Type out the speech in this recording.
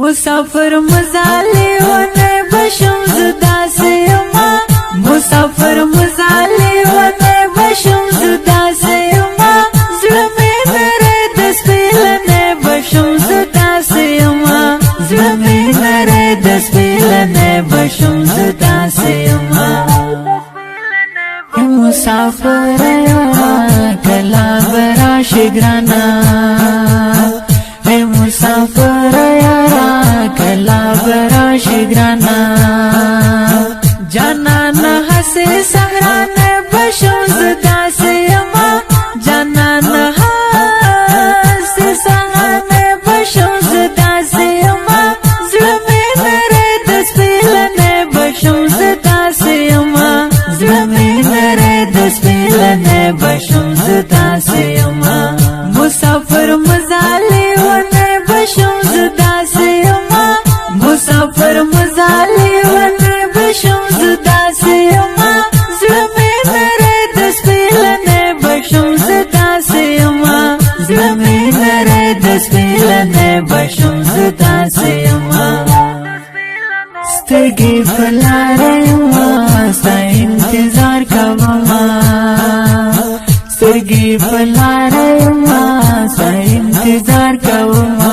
مسافر مزالی ونه بشم زدا سیما مسافر مزالی ونه بشم زدا سیما زلمی نره دسپیلنے بشم زدا سیما زلمی نره دسپیلنے بشم زدا سیما مسافر کلا براش گرانا مسافر یارا کلا براش گرانا جانان حسی سغران بشم زدا سیما جانان حسی سغران بشم زدا سیما زلمی نره دسپیلنے بشم زدا سیما زلمی نره دسپیلنے بشم زدا سیما مسافر مزالی ونه بشم زدا سیما مسافر مزالی ونه بشم زدا سیما زلمی نره دسپیلنے بشم زدا سیما زلمی نره دسپیلنے بشم زدا سیما سترگی فلارما ستا انتظار کوما سترگی فلارما ستا انتظار کوما